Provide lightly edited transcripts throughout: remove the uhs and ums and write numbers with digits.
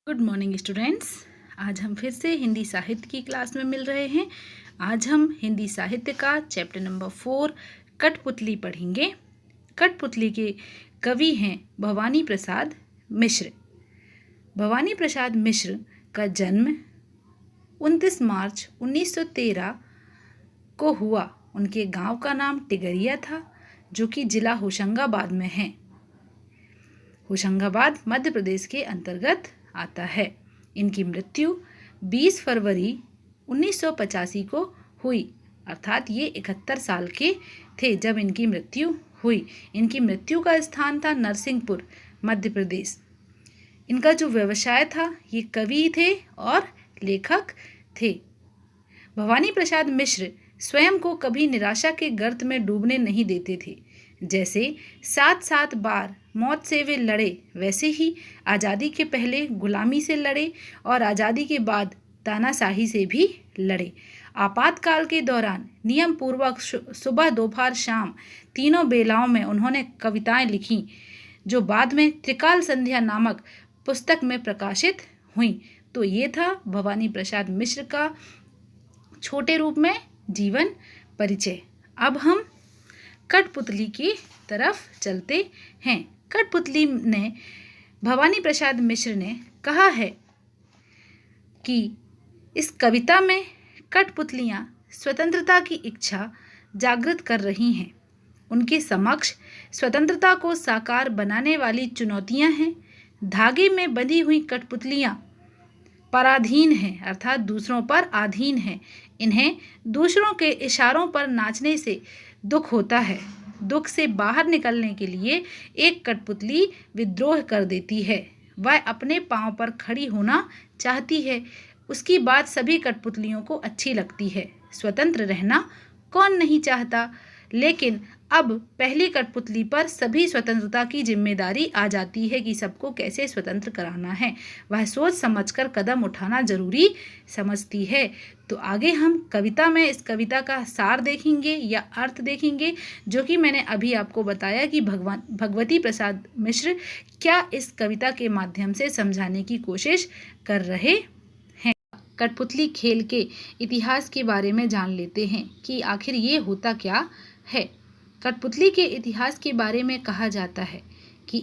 Good morning students. आज हम फिर से हिंदी साहित्य की क्लास में मिल रहे हैं। आज हम हिंदी साहित्य का चैप्टर नंबर 4 कठपुतली पढ़ेंगे। कठपुतली के कवि हैं भवानी प्रसाद मिश्र। भवानी प्रसाद मिश्र का जन्म 29 मार्च 1913 को हुआ। उनके गांव का नाम टिगरिया था, जो कि जिला होशंगाबाद में है। होशंगाबाद मध्य प्रदेश के अंतर्गत आता है। इनकी मृत्यु 20 फरवरी 1985 को हुई, अर्थात ये 71 साल के थे जब इनकी मृत्यु हुई। इनकी मृत्यु का स्थान था नरसिंहपुर, मध्य प्रदेश। इनका जो व्यवसाय था, ये कवि थे और लेखक थे। भवानी प्रसाद मिश्र स्वयं को कभी निराशा के गर्त में डूबने नहीं देते थे। जैसे 7 बार मौत से वे लड़े, वैसे ही आज़ादी के पहले गुलामी से लड़े और आज़ादी के बाद तानाशाही से भी लड़े। आपातकाल के दौरान नियम पूर्वक सुबह दोपहर शाम तीनों बेलाओं में उन्होंने कविताएं लिखीं, जो बाद में त्रिकाल संध्या नामक पुस्तक में प्रकाशित हुई। तो ये था भवानी प्रसाद मिश्र का छोटे रूप में जीवन परिचय। अब हम कठपुतली की तरफ चलते हैं। कठपुतली ने भवानी प्रसाद मिश्र ने कहा है कि इस कविता में कठपुतलियाँ स्वतंत्रता की इच्छा जागृत कर रही हैं। उनके समक्ष स्वतंत्रता को साकार बनाने वाली चुनौतियाँ हैं। धागे में बंधी हुई कठपुतलियाँ पराधीन हैं, अर्थात दूसरों पर अधीन हैं। इन्हें दूसरों के इशारों पर नाचने से दुख होता है। दुख से बाहर निकलने के लिए एक कठपुतली विद्रोह कर देती है। वह अपने पांव पर खड़ी होना चाहती है। उसकी बात सभी कठपुतलियों को अच्छी लगती है। स्वतंत्र रहना कौन नहीं चाहता, लेकिन अब पहली कठपुतली पर सभी स्वतंत्रता की जिम्मेदारी आ जाती है कि सबको कैसे स्वतंत्र कराना है। वह सोच समझकर कदम उठाना जरूरी समझती है। तो आगे हम कविता में इस कविता का सार देखेंगे या अर्थ देखेंगे, जो कि मैंने अभी आपको बताया कि भगवती प्रसाद मिश्र क्या इस कविता के माध्यम से समझाने की कोशिश कर रहे हैं। कठपुतली खेल के इतिहास के बारे में जान लेते हैं कि आखिर ये होता क्या है। कठपुतली के इतिहास के बारे में कहा जाता है कि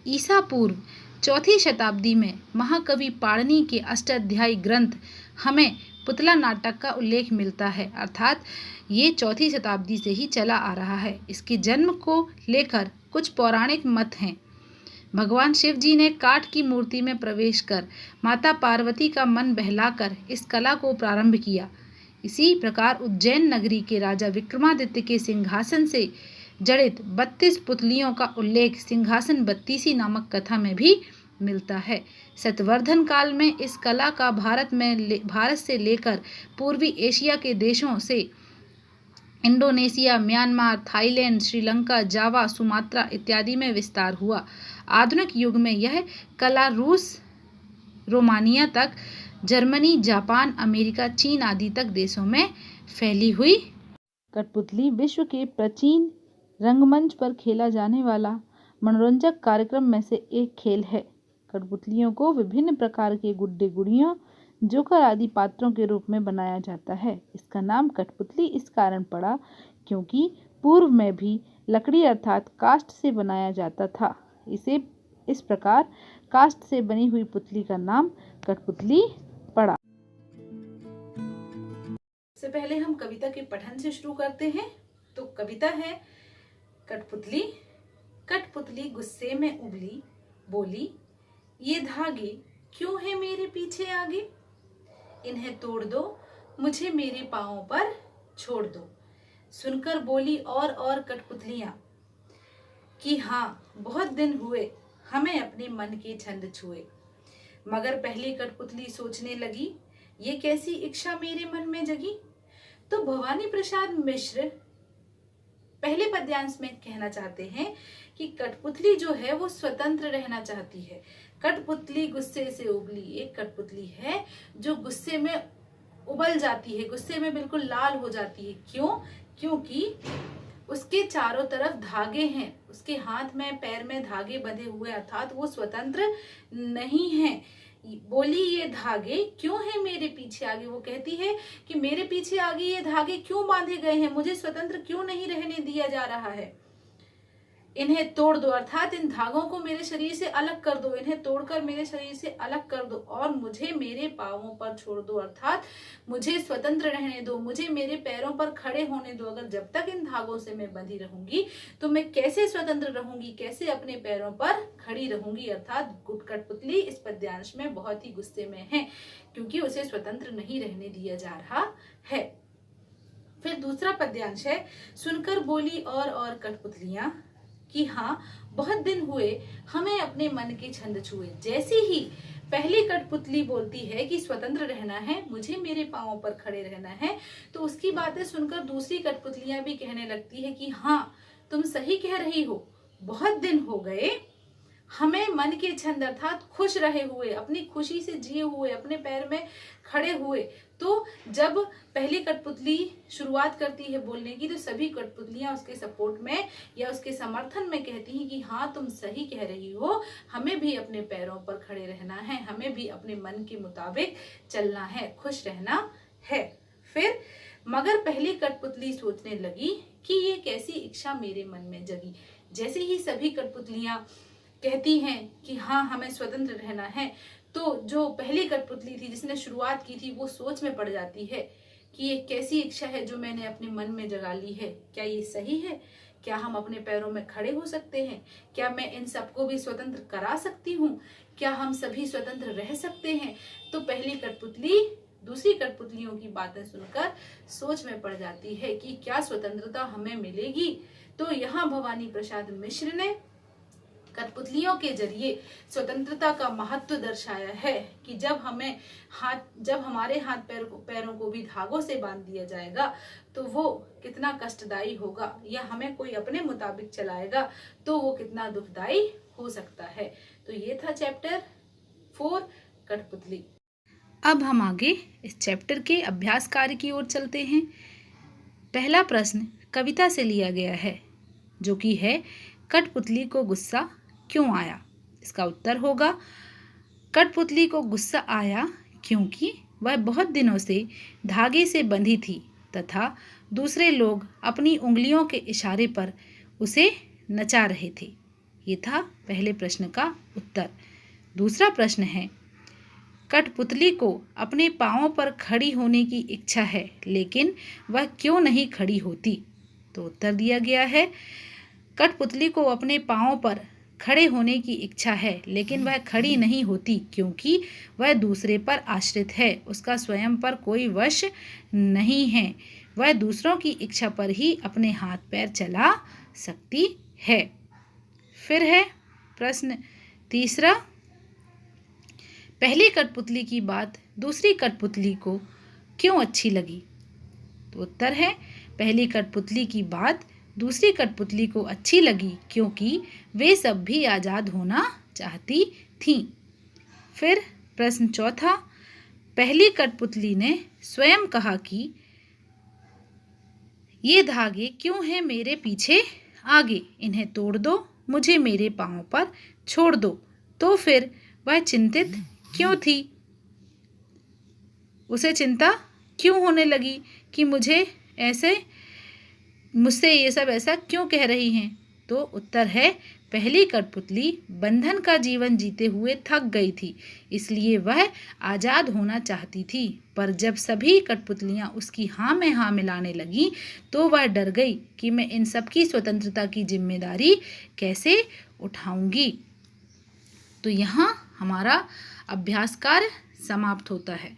ईसा पूर्व 4वीं शताब्दी में महाकवि पाणिनि के अष्टाध्यायी ग्रंथ हमें पुतला नाटक का उल्लेख मिलता है, अर्थात ये 4वीं शताब्दी से ही चला आ रहा है। इसके जन्म को लेकर कुछ पौराणिक मत हैं। भगवान शिव जी ने काठ की मूर्ति में प्रवेश कर माता पार्वती का मन बहलाकर इस कला को प्रारंभ किया। इसी प्रकार उज्जैन नगरी के राजा विक्रमादित्य के सिंहासन से जड़ित 32 पुतलियों का उल्लेख सिंहासन बत्तीसी नामक कथा में भी मिलता है। सतवर्धन काल में इस कला का भारत से लेकर पूर्वी एशिया के देशों से इंडोनेशिया, म्यांमार, थाईलैंड, श्रीलंका, जावा, सुमात्रा इत्यादि में विस्तार हुआ। आधुनिक युग में यह कला रूस, रोमानिया तक, जर्मनी, जापान, अमेरिका, चीन आदि तक देशों में फैली हुई। कठपुतली विश्व के प्राचीन रंगमंच पर खेला जाने वाला मनोरंजक कार्यक्रम में से एक खेल है। कठपुतलियों को विभिन्न प्रकार के गुड्डे गुड़ियों, जोकर आदि पात्रों के रूप में बनाया जाता है। इसका नाम कठपुतली इस कारण पड़ा क्योंकि पूर्व में भी लकड़ी अर्थात काष्ठ से बनाया जाता था। इस प्रकार काष्ठ से बनी हुई पुतली का नाम कठपुतली पड़ा। सबसे पहले हम कविता के पठन से शुरू करते हैं। तो कविता है कठपुतली। कठपुतली गुस्से में उबली, बोली, ये धागे क्यों है मेरे पीछे आगे? इन्हें तोड़ दो, मुझे मेरे पांवों पर छोड़ दो। सुनकर बोली और कठपुतलियां कि हाँ, बहुत दिन हुए हमें अपने मन के छंद छुए। मगर पहली कठपुतली सोचने लगी, ये कैसी इच्छा मेरे मन में जगी। तो भवानी प्रसाद मिश्र पहले पद्यांश में कहना चाहते हैं कि कठपुतली जो है वो स्वतंत्र रहना चाहती है। कठपुतली गुस्से से उबली, एक कठपुतली है जो गुस्से में उबल जाती है, गुस्से में बिल्कुल लाल हो जाती है। क्यों? क्योंकि उसके चारों तरफ धागे हैं, उसके हाथ में पैर में धागे बंधे हुए, अर्थात वो स्वतंत्र नहीं है। बोली ये धागे क्यों है मेरे पीछे आगे। वो कहती है कि मेरे पीछे आगे ये धागे क्यों बांधे गए हैं, मुझे स्वतंत्र क्यों नहीं रहने दिया जा रहा है। इन्हें तोड़ दो, अर्थात इन धागों को मेरे शरीर से अलग कर दो, इन्हें तोड़कर मेरे शरीर से अलग कर दो और मुझे मेरे पांवों पर छोड़ दो, अर्थात मुझे स्वतंत्र रहने दो, मुझे मेरे पैरों पर खड़े होने दो। अगर जब तक इन धागों से मैं बंधी रहूंगी तो मैं कैसे स्वतंत्र रहूंगी, कैसे अपने पैरों पर खड़ी रहूंगी। अर्थात कठपुतली इस पद्यांश में बहुत ही गुस्से में है क्योंकि उसे स्वतंत्र नहीं रहने दिया जा रहा है। फिर दूसरा पद्यांश है, सुनकर बोली और कठपुतलियां कि हाँ बहुत दिन हुए हमें अपने मन के छंद छुए। जैसे ही पहली कठपुतली बोलती है कि स्वतंत्र रहना है, मुझे मेरे पांवों पर खड़े रहना है, तो उसकी बातें सुनकर दूसरी कठपुतलियां भी कहने लगती है कि हाँ तुम सही कह रही हो, बहुत दिन हो गए हमें मन के छंद अर्थात खुश रहे हुए, अपनी खुशी से जिए हुए, अपने पैर में खड़े हुए। तो जब पहली कठपुतली शुरुआत करती है बोलने की तो सभी कठपुतलियां उसके सपोर्ट में या उसके समर्थन में कहती हैं कि हाँ तुम सही कह रही हो, हमें भी अपने पैरों पर खड़े रहना है, हमें भी अपने मन के मुताबिक चलना है, खुश रहना है। फिर मगर पहली कठपुतली सोचने लगी कि ये कैसी इच्छा मेरे मन में जगी। जैसे ही सभी कठपुतलियां कहती हैं कि हाँ हमें स्वतंत्र रहना है, तो जो पहली कठपुतली थी जिसने शुरुआत की थी वो सोच में पड़ जाती है कि ये कैसी इच्छा है जो मैंने अपने मन में जगा ली है, क्या ये सही है, क्या हम अपने पैरों में खड़े हो सकते हैं, क्या मैं इन सबको भी स्वतंत्र करा सकती हूँ, क्या हम सभी स्वतंत्र रह सकते हैं। तो पहली कठपुतली दूसरी कठपुतलियों की बातें सुनकर सोच में पड़ जाती है कि क्या स्वतंत्रता हमें मिलेगी। तो यहाँ भवानी प्रसाद मिश्र ने कठपुतलियों के जरिए स्वतंत्रता का महत्व दर्शाया है कि जब हमारे हाथ पैरों को भी धागों से बांध दिया जाएगा तो वो कितना कष्टदायी होगा, या हमें कोई अपने मुताबिक चलाएगा तो वो कितना दुखदायी हो सकता है। तो ये था चैप्टर 4 कठपुतली। अब हम आगे इस चैप्टर के अभ्यास कार्य की ओर चलते हैं। पहला प्रश्न कविता से लिया गया है जो कि है कठपुतली को गुस्सा क्यों आया। इसका उत्तर होगा कठपुतली को गुस्सा आया क्योंकि वह बहुत दिनों से धागे से बंधी थी तथा दूसरे लोग अपनी उंगलियों के इशारे पर उसे नचा रहे थे। ये था पहले प्रश्न का उत्तर। दूसरा प्रश्न है कठपुतली को अपने पांवों पर खड़ी होने की इच्छा है लेकिन वह क्यों नहीं खड़ी होती। तो उत्तर दिया गया है कठपुतली को अपने पांवों पर खड़े होने की इच्छा है लेकिन वह खड़ी नहीं होती क्योंकि वह दूसरे पर आश्रित है, उसका स्वयं पर कोई वश नहीं है, वह दूसरों की इच्छा पर ही अपने हाथ पैर चला सकती है। फिर है प्रश्न तीसरा, पहली कठपुतली की बात दूसरी कठपुतली को क्यों अच्छी लगी। तो उत्तर है पहली कठपुतली की बात दूसरी कठपुतली को अच्छी लगी क्योंकि वे सब भी आज़ाद होना चाहती थीं। फिर प्रश्न चौथा, पहली कठपुतली ने स्वयं कहा कि ये धागे क्यों हैं मेरे पीछे आगे, इन्हें तोड़ दो, मुझे मेरे पांवों पर छोड़ दो। तो फिर वह चिंतित क्यों थी, उसे चिंता क्यों होने लगी कि मुझसे ये सब ऐसा क्यों कह रही हैं। तो उत्तर है पहली कठपुतली बंधन का जीवन जीते हुए थक गई थी, इसलिए वह आज़ाद होना चाहती थी। पर जब सभी कठपुतलियाँ उसकी हाँ में हाँ मिलाने लगीं तो वह डर गई कि मैं इन सब की स्वतंत्रता की जिम्मेदारी कैसे उठाऊंगी। तो यहाँ हमारा अभ्यास कार्य समाप्त होता है।